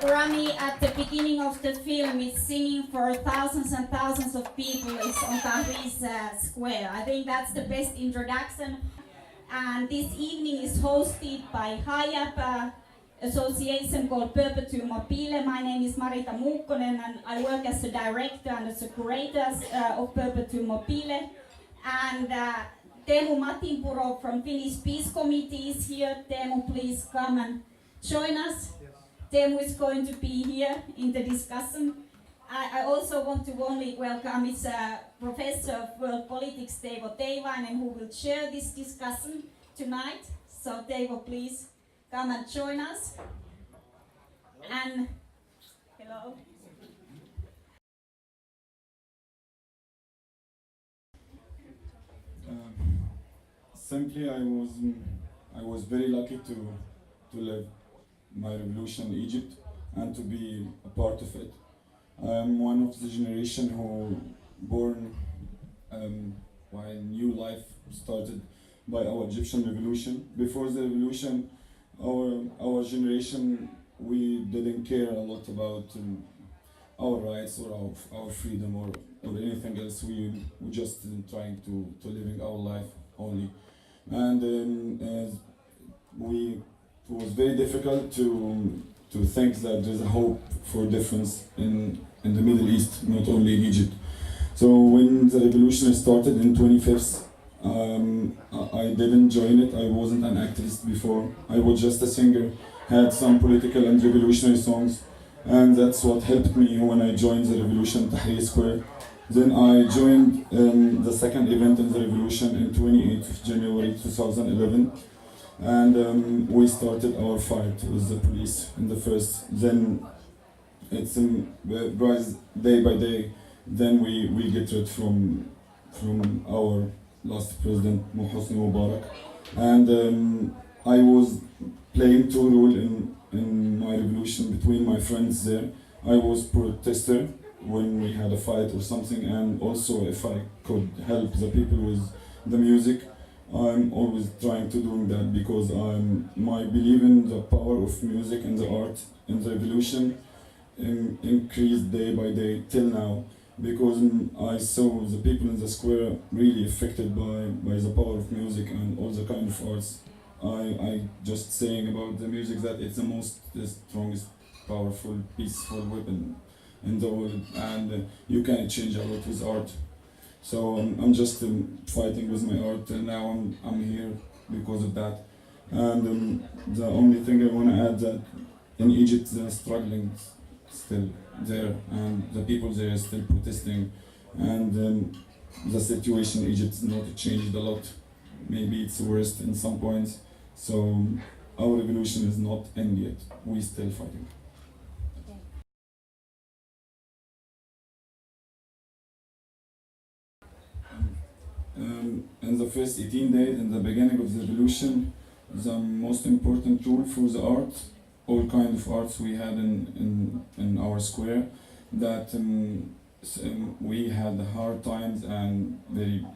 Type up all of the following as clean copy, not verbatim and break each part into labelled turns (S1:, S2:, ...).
S1: Ramy at the beginning of the film is singing for thousands and thousands of people is on Tahririn square. I think that's the best introduction. And this evening is hosted by HIAP association called Perpetuum Mobile. My name is Marita Muukkonen and I work as a director and as a curator of Perpetuum Mobile. And Teemu Matinpuro from Finnish Peace Committee is here. Teemu, please come and join us. Teemu is going to be here in the discussion. I also want to warmly welcome his Professor of World Politics, Teivo Teivainen, who will chair this discussion tonight. So Teivo, please come and join us. And hello.
S2: Simply, I was very lucky to live my revolution in Egypt and to be a part of it. I'm one of the generation who born when new life started by our Egyptian revolution. Before the revolution, our generation, we didn't care a lot about our rights or our freedom or anything else. We just trying to living our life only, and it was very difficult to think that there's a hope for difference in the Middle East, not only in Egypt. So when the revolution started in 25th, I didn't join it. I wasn't an activist before. I was just a singer, had some political and revolutionary songs, and that's what helped me when I joined the revolution Tahrir Square. Then I joined the second event in the revolution in 28th of January 2011. And we started our fight with the police in the first. Then it's rise day by day. Then we get rid from our last president, Hosni Mubarakin. And I was playing two roles in my revolution between my friends there. I was protester when we had a fight or something, and also if I could help the people with the music, I'm always trying to do that, because my belief in the power of music and the art in the revolution increased day by day till now, because I saw the people in the square really affected by the power of music and all the kind of arts. I just saying about the music that it's the strongest, powerful, peaceful weapon in the world, and you can change a lot with art. So I'm just fighting with my art, and now I'm here because of that. And the only thing I want to add that in Egypt they're struggling still there, and the people there are still protesting, and the situation in Egypt is not changed a lot. Maybe it's worse in some points. So our revolution is not end yet. We're still fighting. In the first 18 days, in the beginning of the revolution, the most important tool for the art, all kinds of arts we had in our square, that we had hard times and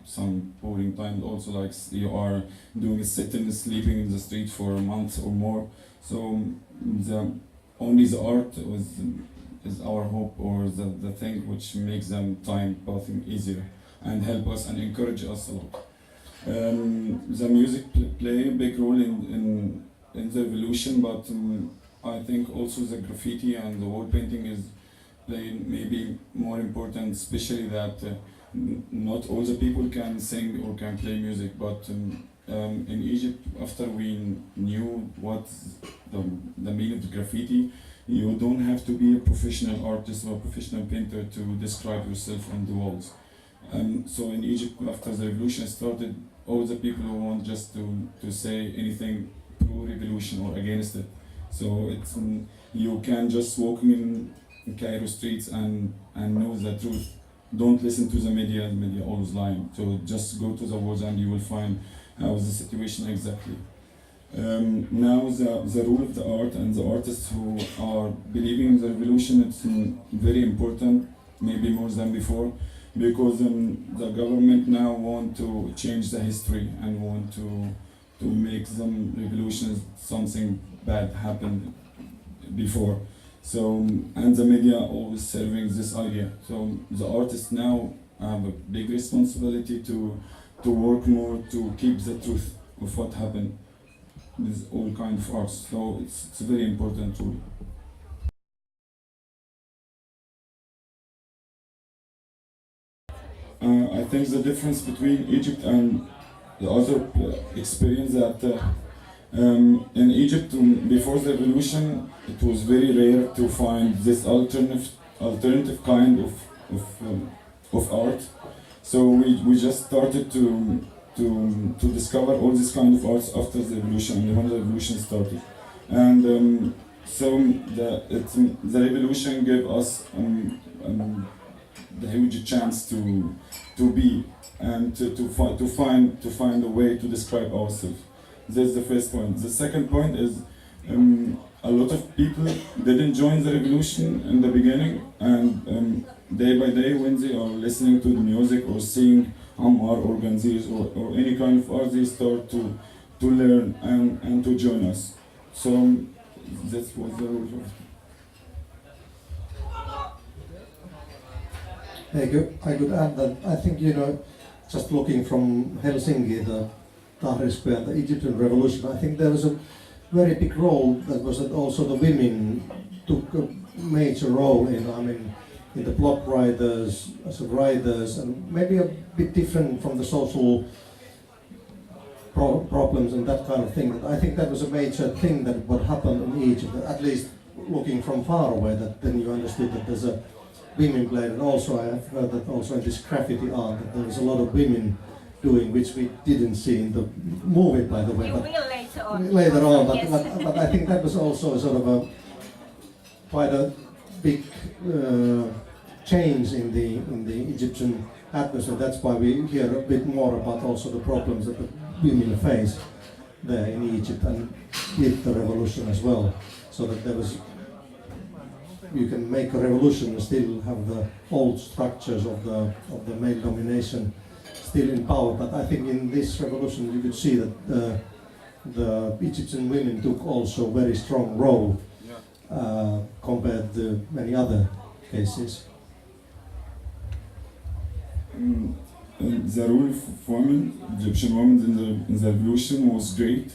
S2: some boring times also, like you are doing a sit-in, sleeping in the street for a month or more. So only the art is our hope, or the thing which makes them time passing easier and help us and encourage us a lot. The music play a big role in the revolution, but I think also the graffiti and the wall painting is playing maybe more important, especially that not all the people can sing or can play music, but in Egypt, after we knew what the meaning of graffiti, you don't have to be a professional artist or a professional painter to describe yourself on the walls. So in Egypt, after the revolution started, all the people who want just to say anything pro-revolution or against it. So it's you can just walk in Cairo streets and know the truth. Don't listen to the media always lying. So just go to the walls and you will find how is the situation exactly. Now the role of the art and the artists who are believing in the revolution, it's very important, maybe more than before, because the government now want to change the history and want to make some revolutions, something bad happened before. So, and the media always serving this idea. So the artists now have a big responsibility to work more to keep the truth of what happened with all kind of arts. So it's a very important tool. I think the difference between Egypt and the other experience that in Egypt before the revolution, it was very rare to find this alternative kind of art. So we just started to discover all this kind of arts after the revolution and when the revolution started. And so the revolution gave us the huge chance to be and to find a way to describe ourselves. That's the first point. The second point is a lot of people didn't join the revolution in the beginning, and day by day when they are listening to the music or seeing Ammar or Ganzirs or any kind of art, they start to learn and to join us. So that was the role of
S3: I could add that I think, just looking from Helsinki, the Tahrir Square, the Egyptian revolution, I think there was a very big role that was that also the women took a major role in the block writers, as writers, and maybe a bit different from the social problems and that kind of thing. I think that was a major thing that what happened in Egypt, at least looking from far away, that then you understood that there's a women played, and also I have heard that also in this graffiti art that there was a lot of women doing, which we didn't see in the movie, by the way.
S1: You will later on.
S3: Later on,
S1: Yes.
S3: but I think that was also sort of quite a big change in the Egyptian atmosphere. That's why we hear a bit more about also the problems that the women face there in Egypt and with the revolution as well. So that there was, you can make a revolution and still have the old structures of the male domination still in power. But I think in this revolution you could see that the Egyptian women took also very strong role compared to many other cases.
S2: The role of women, Egyptian women in the revolution was great,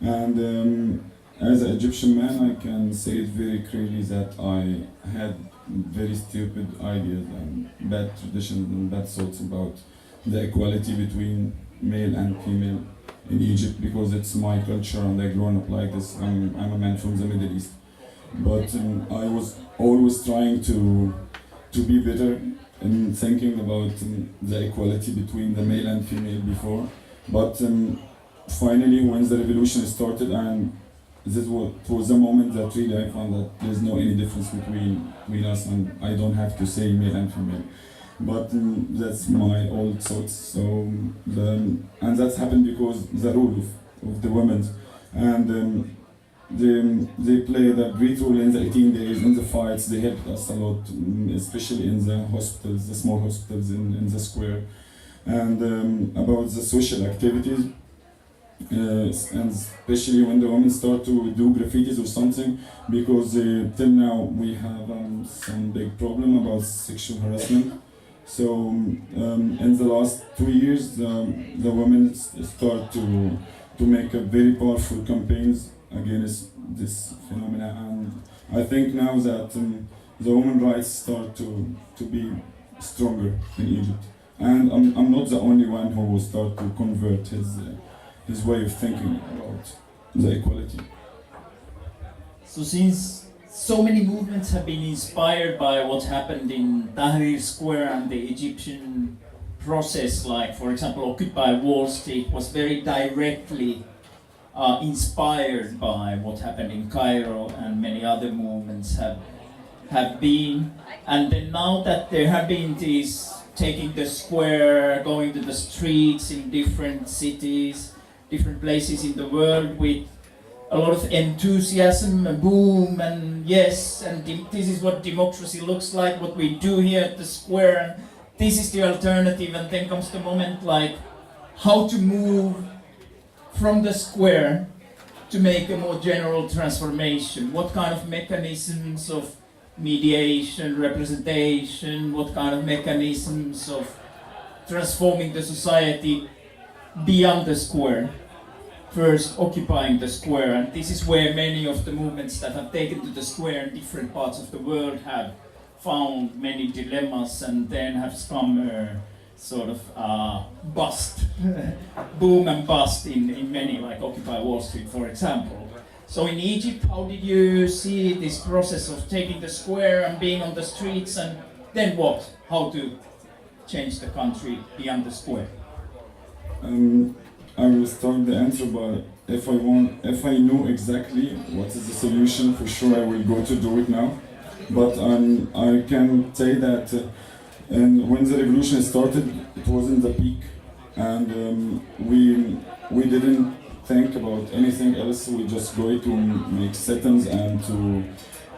S2: and as an Egyptian man I can say it very clearly that I had very stupid ideas and bad traditions and bad thoughts about the equality between male and female in Egypt, because it's my culture and I grown up like this. I'm a man from the Middle East, but I was always trying to be better in thinking about the equality between the male and female before. But finally, when the revolution started, and this was the moment that really I found that there's no any difference between us, and I don't have to say male and female. But that's my old thoughts. So and that's happened because the role of the women, and they played a great role in the 18 days, in the fights. They helped us a lot, especially in the hospitals, the small hospitals in the square, and about the social activities. And especially when the women start to do graffitis or something, because till now we have some big problem about sexual harassment. So in the last 2 years, the women start to make a very powerful campaigns against this phenomena, and I think now that the women's rights start to be stronger in Egypt, and I'm not the only one who will start to convert his way of thinking about the equality.
S4: So since so many movements have been inspired by what happened in Tahrir Square and the Egyptian process, like for example Occupy Wall Street was very directly inspired by what happened in Cairo, and many other movements have been. And then now that there have been these taking the square, going to the streets in different cities, different places in the world with a lot of enthusiasm and boom and yes, and this is what democracy looks like, what we do here at the square, and this is the alternative. And then comes the moment like how to move from the square to make a more general transformation? What kind of mechanisms of mediation, representation, what kind of mechanisms of transforming the society beyond the square? First occupying the square, and this is where many of the movements that have taken to the square in different parts of the world have found many dilemmas and then have come sort of bust, boom and bust in many, like Occupy Wall Street, for example. So in Egypt, how did you see this process of taking the square and being on the streets, and then what? How to change the country beyond the square?
S2: I will start the answer, but if I know exactly what is the solution, for sure I will go to do it now. But I can say that and when the revolution started, it was in the peak, and we didn't think about anything else. We just go to make sit-ins and to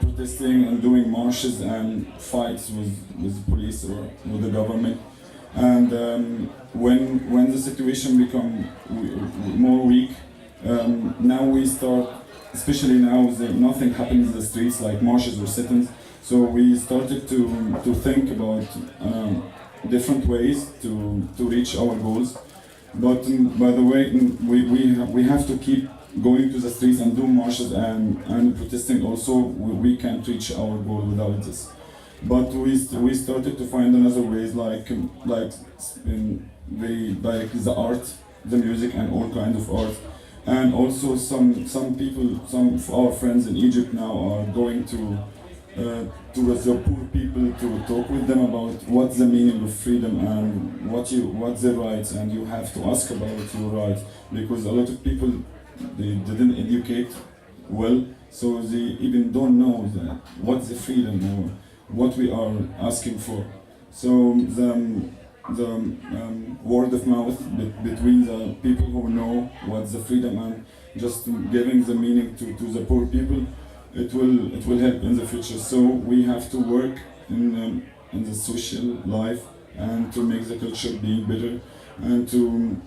S2: protesting and doing marches and fights with the police or with the government. And when the situation become more weak, now we start, especially now that nothing happens in the streets like marches or sit-ins, so we started to think about different ways to reach our goals. But by the way, we have to keep going to the streets and do marches and protesting also. We can't reach our goal without this. But we started to find another ways like the art, the music, and all kind of art. And also some people, some of our friends in Egypt now are going to the poor people to talk with them about what's the meaning of freedom and what's their rights, and you have to ask about your rights, because a lot of people, they didn't educate well, so they even don't know that what's the freedom or what we are asking for. So the word of mouth between the people who know what's the freedom and just giving the meaning to the poor people, it will help in the future. So we have to work in the social life and to make the culture be better, and to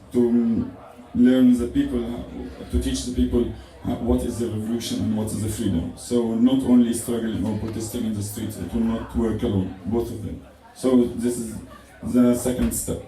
S2: learn the people, to teach the people what is the revolution and what is the freedom. So not only struggling or protesting in the streets, it will not work alone, both of them. So this is the second step.